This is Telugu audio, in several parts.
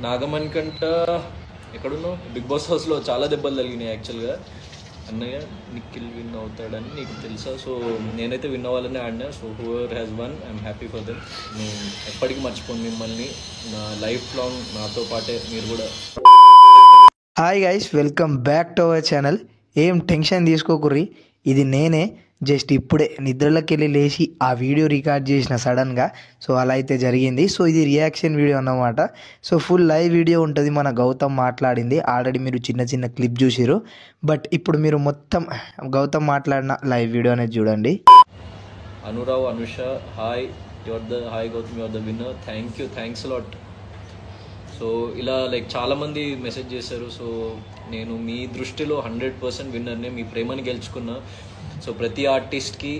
నాగమణికంట ఎక్కడున్నావు? బిగ్ బాస్ హౌస్లో చాలా దెబ్బలు తగిలినాయి యాక్చువల్గా. అన్నయ్య నిఖిల్ విన్ అవుతాడని నీకు తెలుసా? సో నేనైతే విన్ అవ్వాలని ఆడినా. So whoever has won, I'm happy for them. నేను ఎప్పటికీ మర్చిపోను మిమ్మల్ని. నా లైఫ్ లాంగ్ నాతో పాటే మీరు కూడా. Hi guys, welcome back to our channel. ఏం టెన్షన్ తీసుకోకుర్రి, ఇది నేనే. జస్ట్ ఇప్పుడే నిద్రలోకి వెళ్ళి లేచి ఆ వీడియో రికార్డ్ చేసిన సడన్గా. సో అలా అయితే జరిగింది. సో ఇది రియాక్షన్ వీడియో అన్నమాట. సో ఫుల్ లైవ్ వీడియో ఉంటుంది. మన గౌతమ్ మాట్లాడింది ఆల్రెడీ మీరు చిన్న చిన్న క్లిప్ చూసిరు. బట్ ఇప్పుడు మీరు మొత్తం గౌతమ్ మాట్లాడిన లైవ్ వీడియో అనేది చూడండి. Anurav, Anusha, hi hi Gautam, your the winner. Thanks lot. So ఇలా చాలామంది మెసేజ్ చేశారు. సో నేను మీ దృష్టిలో 100% విన్నర్నే. మీ ప్రేమని గెలుచుకున్నా. సో ప్రతి ఆర్టిస్ట్కి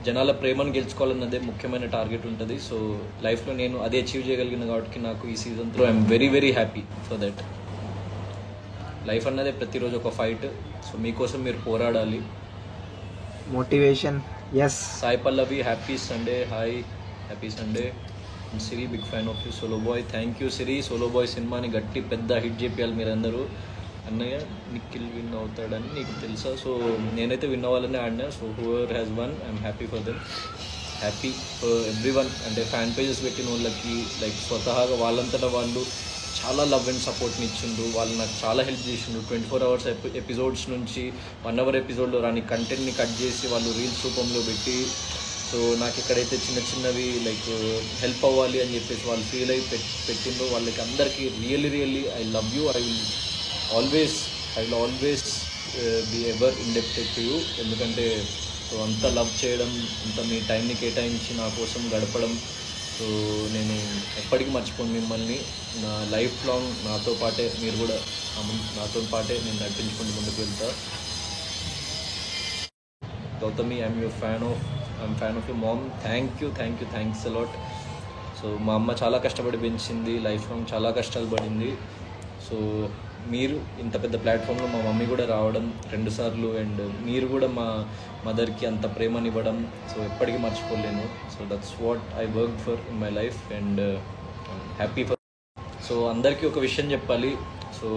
జనాల ప్రేమను గెలుచుకోవాలన్నదే ముఖ్యమైన టార్గెట్ ఉంటుంది. సో లైఫ్లో నేను అదే అచీవ్ చేయగలిగిన కాబట్టి నాకు ఈ సీజన్లో I'm very very happy for that. Life అన్నదే ప్రతిరోజు ఒక ఫైట్. సో మీకోసం మీరు పోరాడాలి. Motivation. Yes. Sai Pallavi, happy Sunday. Hi, happy Sunday. Siri, big fan of you. Solo Boy, thank you Siri. Solo Boy సినిమాని గట్టి పెద్ద హిట్ చేయాలి మీరందరూ. అన్నయ్య నిఖిల్ విన్ అవుతాడని నీకు తెలుసా? సో నేనైతే విన్ అవ్వాలని ఆడినా. So whoever has won, I'm happy for them. Happy for everyone. అంటే ఫ్యాన్ పేజెస్ పెట్టిన వాళ్ళకి స్వతహాగా వాళ్ళంతటా వాళ్ళు చాలా లవ్ అండ్ సపోర్ట్ని ఇచ్చిండ్రు. వాళ్ళు నాకు చాలా హెల్ప్ చేసిండ్రు. 24 hours ఎపిసోడ్స్ నుంచి 1 hour ఎపిసోడ్లో రాని కంటెంట్ని కట్ చేసి వాళ్ళు రీల్స్ రూపంలో పెట్టి, సో నాకు ఎక్కడైతే చిన్న చిన్నవి హెల్ప్ అవ్వాలి అని చెప్పేసి వాళ్ళు ఫీల్ అయ్యి పెట్టిండ్రు. వాళ్ళకి అందరికీ really I love you. I will always be ever indebted to you. ఎందుకంటే సో అంత లవ్ చేయడం, అంత మీ టైంని కేటాయించి నా కోసం గడపడం, సో నేను ఎప్పటికీ మర్చిపోను మిమ్మల్ని. నా లైఫ్ లాంగ్ నాతో పాటే మీరు కూడా నాతో పాటే నేను నడిపించుకుంటూ ముందుకు వెళ్తా. Gautami, I'm fan of you mom. Thanks a lot. So మా అమ్మ చాలా కష్టపడి పెంచింది. లైఫ్ లాంగ్ చాలా కష్టాలు పడింది. సో మీరు ఇంత పెద్ద ప్లాట్ఫామ్లో మా మమ్మీ కూడా రావడం 2 సార్లు, అండ్ మీరు కూడా మా మదర్కి అంత ప్రేమనివ్వడం, సో ఎప్పటికీ మర్చిపోలేను. So that's what I work for in my life, and happy for. So అందరికీ ఒక విషయం చెప్పాలి. సో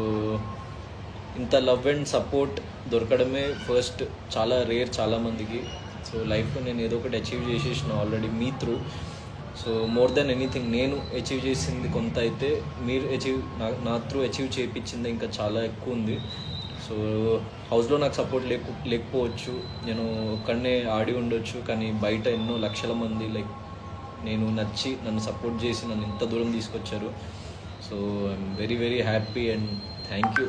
ఇంత లవ్ అండ్ సపోర్ట్ దొరకడమే ఫస్ట్ చాలా రేర్ చాలామందికి. సో లైఫ్లో నేను ఏదో ఒకటి అచీవ్ చేసేసిన already me through. So more than anything నేను అచీవ్ చేసింది కొంత అయితే, మీరు నా త్రూ అచీవ్ చేయించింది ఇంకా చాలా ఎక్కువ ఉంది. సో హౌస్లో నాకు సపోర్ట్ లేకపోవచ్చు, నేను ఒక్కడనే ఆడి ఉండొచ్చు, కానీ బయట ఎన్నో లక్షల మంది నేను నచ్చి నన్ను సపోర్ట్ చేసి నన్ను ఇంత దూరం తీసుకొచ్చారు. So I'm very very happy and thank you.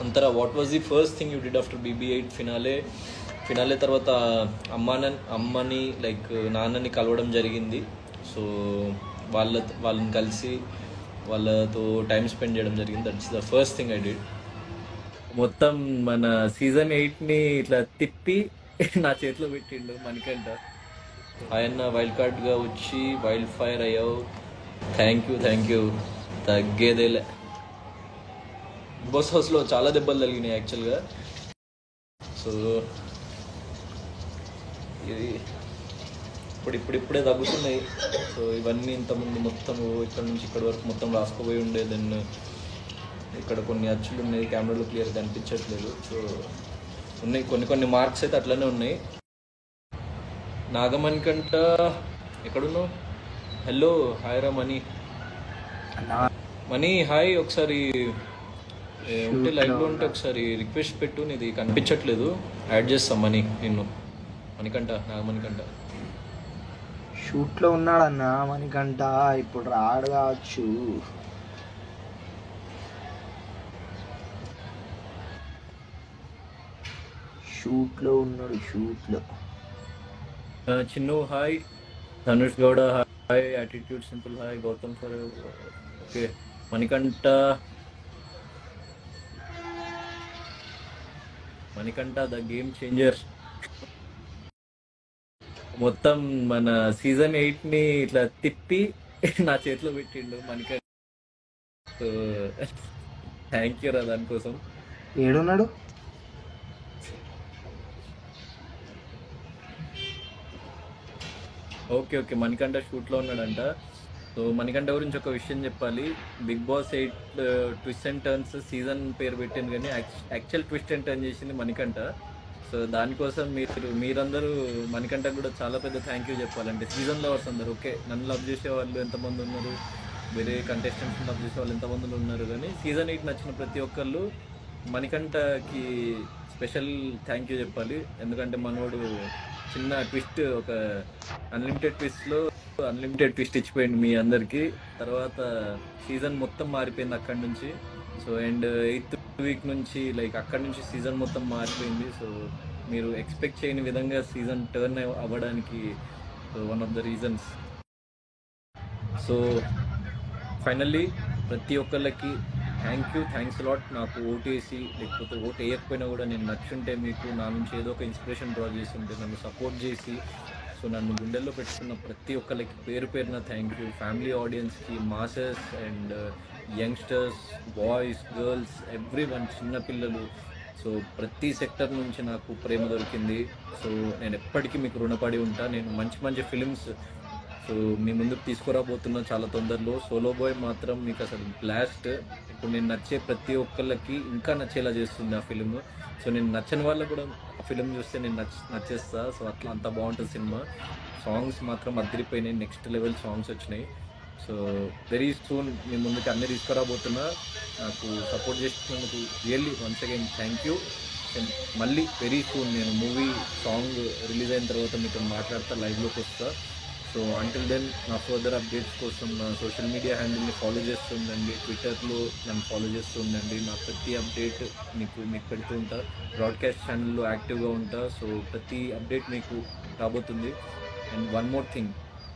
Antara, what was the first thing you did after BB8 finale తర్వాత అమ్మని నాన్నని కలవడం జరిగింది. సో వాళ్ళని కలిసి వాళ్ళతో టైం స్పెండ్ చేయడం జరిగింది. That's the first thing I did. మొత్తం మన సీజన్ 8ని ఇట్లా తిప్పి నా చేతిలో పెట్టిండు మణికంఠ. ఆయన వైల్డ్ కార్డ్గా వచ్చి వైల్డ్ ఫైర్ అయ్యావు. Thank you. తగ్గేదేలే. బిగ్ బాస్ హౌస్లో చాలా దెబ్బలు తగిలినాయి యాక్చువల్గా. సో ఇది ఇప్పుడే తగ్గుతున్నాయి. సో ఇవన్నీ ఇంతకుముందు మొత్తం ఇక్కడ నుంచి ఇక్కడ వరకు మొత్తం రాసుకోపోయి ఉండే. దెన్ ఇక్కడ కొన్ని అచ్చులు ఉన్నాయి, కెమెరాలో క్లియర్గా కనిపించట్లేదు. సో ఉన్నాయి కొన్ని మార్క్స్ అయితే అట్లనే ఉన్నాయి. నాగమణికంట ఎక్కడున్నావు? హలో, హాయ్ రా మనీ హాయ్. ఒకసారి ఉంటే లైవ్లో ఉంటే ఒకసారి రిక్వెస్ట్ పెట్టు. నీది కనిపించట్లేదు, యాడ్ చేస్తాం నిన్ను. నాగమణికంట షూట్లో ఉన్నాడన్న మణికంఠ, ఇప్పుడు రాడు కావచ్చు. షూట్లో ఉన్నాడు. Chinnu hi. Dhanush Gowda hi. Attitude simple hi. Gautam for okay. Manikantha the game changer. మొత్తం మన సీజన్ 8ని ఇట్లా తిప్పి నా చేతిలో పెట్టిండు మణికంఠ. సో థ్యాంక్ యూ రా దానికోసం. ఏడున్నాడు? ఓకే మణికంఠ షూట్లో ఉన్నాడంట. సో మణికంఠ గురించి ఒక విషయం చెప్పాలి. Bigg Boss 8 twist and turns season పేరు పెట్టాను, కానీ యాక్చువల్ ట్విస్ట్ అండ్ టర్న్ చేసింది మణికంఠ. సో దానికోసం మీరందరూ మణికంఠకు కూడా చాలా పెద్ద థ్యాంక్ యూ చెప్పాలంటే, సీజన్ లవర్స్ అందరూ. ఓకే, నన్ను లవ్ చేసే వాళ్ళు ఎంతమంది ఉన్నారు, వేరే కంటెస్టెంట్స్ లవ్ చేసే వాళ్ళు ఎంతమంది ఉన్నారు, కానీ సీజన్ 8 నచ్చిన ప్రతి ఒక్కళ్ళు మణికంఠకి స్పెషల్ థ్యాంక్ యూ చెప్పాలి. ఎందుకంటే మనోడు చిన్న ట్విస్ట్, ఒక అన్లిమిటెడ్ ట్విస్ట్ ఇచ్చిపోయింది మీ అందరికీ. తర్వాత సీజన్ మొత్తం మారిపోయింది అక్కడి నుంచి. సో అండ్ 8th వీక్ నుంచి అక్కడి నుంచి సీజన్ మొత్తం మారిపోయింది. సో మీరు ఎక్స్పెక్ట్ చేయని విధంగా సీజన్ టర్న్ అవ్వడానికి one of the reasons. So finally ప్రతి ఒక్కళ్ళకి థ్యాంక్స్ లాట్. నాకు ఓటేసి లేకపోతే ఓటు వేయకపోయినా కూడా నేను నచ్చుంటే, మీకు నా నుంచి ఏదో ఒక ఇన్స్పిరేషన్ డ్రా చేసి ఉంటే, నన్ను సపోర్ట్ చేసి, సో నన్ను గుండెల్లో పెట్టుకున్న ప్రతి ఒక్కరికి పేరున థ్యాంక్ యూ. ఫ్యామిలీ ఆడియన్స్కి, masses and youngsters, boys, girls, everyone, చిన్నపిల్లలు, సో ప్రతి సెక్టర్ నుంచి నాకు ప్రేమ దొరికింది. సో నేను ఎప్పటికీ మీకు రుణపడి ఉంటా. నేను మంచి ఫిలిమ్స్ సో మీ ముందుకు తీసుకురాబోతున్నా చాలా తొందరలో. సోలో బాయ్ మాత్రం మీకు అసలు బ్లాస్ట్. ఇప్పుడు నేను నచ్చే ప్రతి ఒక్కళ్ళకి ఇంకా నచ్చేలా చేస్తుంది ఆ ఫిలిం. సో నేను నచ్చని వాళ్ళకు కూడా ఆ ఫిలిం చూస్తే నేను నచ్చేస్తా. సో అట్లా అంత బాగుంటుంది సినిమా. సాంగ్స్ మాత్రం అదిరిపోయినాయి, నెక్స్ట్ లెవెల్ సాంగ్స్ వచ్చినాయి. సో వెరీ సూన్ మీ ముందుకు అన్నీ తీసుకురాబోతున్నా. నాకు సపోర్ట్ చేసినందుకు really once again thank you. మళ్ళీ వెరీ సూన్ నేను మూవీ సాంగ్ రిలీజ్ అయిన తర్వాత మీతో మాట్లాడతా, లైవ్లోకి వస్తా. సో అంటిల్ దెన్ నా ఫర్దర్ అప్డేట్స్ కోసం నా సోషల్ మీడియా హ్యాండిల్ని ఫాలో చేస్తుండండి. ట్విట్టర్లో నన్ను ఫాలో చేస్తుండండి. నా ప్రతి అప్డేట్ మీకు పెడుతూ ఉంటా. బ్రాడ్కాస్ట్ ఛానల్లో యాక్టివ్గా ఉంటా. సో ప్రతి అప్డేట్ మీకు రాబోతుంది. అండ్ వన్ మోర్ థింగ్,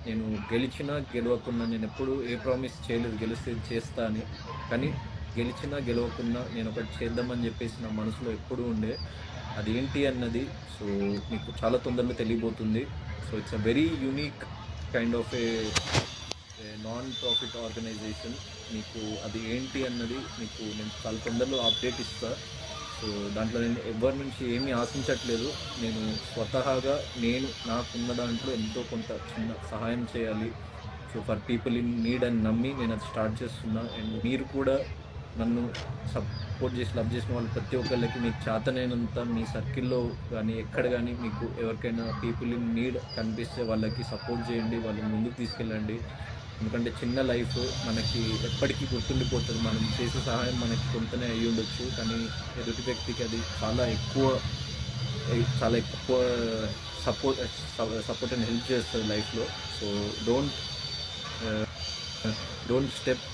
నేను గెలిచినా గెలవకున్నా, నేను ఎప్పుడు ఏ ప్రామిస్ చేయలేదు గెలిస్తే చేస్తా అని. కానీ గెలిచినా గెలవకున్నా నేను ఒకటి చేద్దామని చెప్పేసి నా మనసులో ఎప్పుడూ ఉండే. అది ఏంటి అన్నది సో మీకు చాలా తొందరలో తెలియబోతుంది. So it's a very unique kind of a non profit organisation. మీకు అది ఏంటి అన్నది మీకు నేను చాలా తొందరలో అప్డేట్ ఇస్తా. సో దాంట్లో నేను ఎవరి నుంచి ఏమీ ఆశించట్లేదు. నేను స్వతహాగా నాకున్న దాంట్లో ఎంతో కొంత చిన్న సహాయం చేయాలి. So for people in need అని నమ్మి నేను అది స్టార్ట్ చేస్తున్నా. అండ్ మీరు కూడా నన్ను సపోర్ట్ చేసి లవ్ చేసిన వాళ్ళు ప్రతి ఒక్కళ్ళకి మీకు చేతనైనంత మీ సర్కిల్లో కానీ ఎక్కడ కానీ మీకు ఎవరికైనా పీపుల్ ఇన్ నీడ్ కనిపిస్తే వాళ్ళకి సపోర్ట్ చేయండి, వాళ్ళని ముందుకు తీసుకెళ్ళండి. ఎందుకంటే చిన్న లైఫ్ మనకి ఎప్పటికీ గుర్తుండిపోతుంది. మనం చేసే సహాయం మనకి కొంతనే అయ్యి ఉండొచ్చు, కానీ ఎదుటి వ్యక్తికి అది చాలా ఎక్కువ సపోర్ట్ అండ్ హెల్ప్ చేస్తుంది లైఫ్లో. సో డోంట్ స్టెప్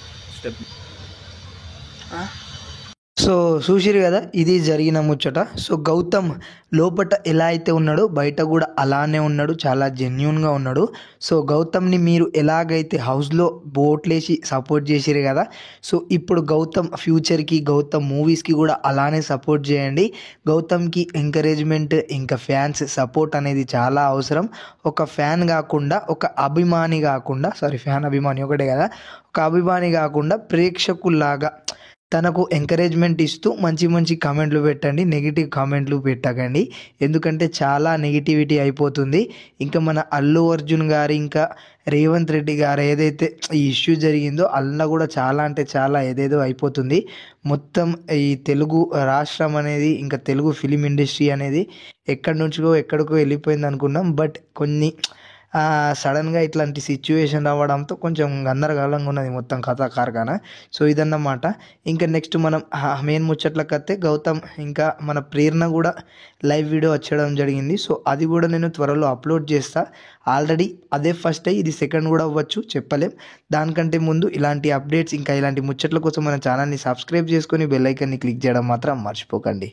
సో చూసిరు కదా, ఇది జరిగిన ముచ్చట. సో గౌతమ్ లోపట ఎలా అయితే ఉన్నాడో బయట కూడా అలానే ఉన్నాడు, చాలా జెన్యున్గా ఉన్నాడు. సో గౌతమ్ని మీరు ఎలాగైతే హౌస్లో బోట్లేసి సపోర్ట్ చేసిరు కదా, సో ఇప్పుడు గౌతమ్ ఫ్యూచర్కి, గౌతమ్ మూవీస్కి కూడా అలానే సపోర్ట్ చేయండి. గౌతమ్కి ఎంకరేజ్మెంట్ ఇంకా ఫ్యాన్స్ సపోర్ట్ అనేది చాలా అవసరం. ఒక ఫ్యాన్ కాకుండా, ఒక అభిమాని కాకుండా, ఫ్యాన్ అభిమాని ఒకటే కదా, ఒక అభిమాని కాకుండా ప్రేక్షకుల్లాగా తనకు ఎంకరేజ్మెంట్ ఇస్తూ మంచి కామెంట్లు పెట్టండి, నెగిటివ్ కామెంట్లు పెట్టకండి. ఎందుకంటే చాలా నెగిటివిటీ అయిపోతుంది. ఇంకా మన అల్లు అర్జున్ గారు ఇంకా రేవంత్ రెడ్డి గారు ఏదైతే ఈ ఇష్యూ జరిగిందో అలా కూడా చాలా అంటే చాలా ఏదేదో అయిపోతుంది. మొత్తం ఈ తెలుగు రాష్ట్రం అనేది, ఇంకా తెలుగు ఫిలిం ఇండస్ట్రీ అనేది ఎక్కడికో వెళ్ళిపోయింది అనుకున్నాం. బట్ కొన్ని సడన్గా ఇట్లాంటి సిచ్యువేషన్ రావడంతో కొంచెం గందరగోళంగా ఉన్నది మొత్తం కథా కార్ఖానా. సో ఇదన్నమాట. ఇంకా నెక్స్ట్ మనం మెయిన్ ముచ్చట్లకు వస్తే, గౌతమ్ ఇంకా మన ప్రేరణ కూడా లైవ్ వీడియో వచ్చడం జరిగింది. సో అది కూడా నేను త్వరలో అప్లోడ్ చేస్తా. ఆల్రెడీ అదే ఫస్ట్ అయ్యి ఇది సెకండ్ కూడా అవ్వచ్చు, చెప్పలేం. దానికంటే ముందు ఇలాంటి అప్డేట్స్ ఇంకా ఇలాంటి ముచ్చట్ల కోసం మన ఛానల్ని సబ్స్క్రైబ్ చేసుకొని బెల్ ఐకాన్ని క్లిక్ చేయడం మాత్రం మర్చిపోకండి.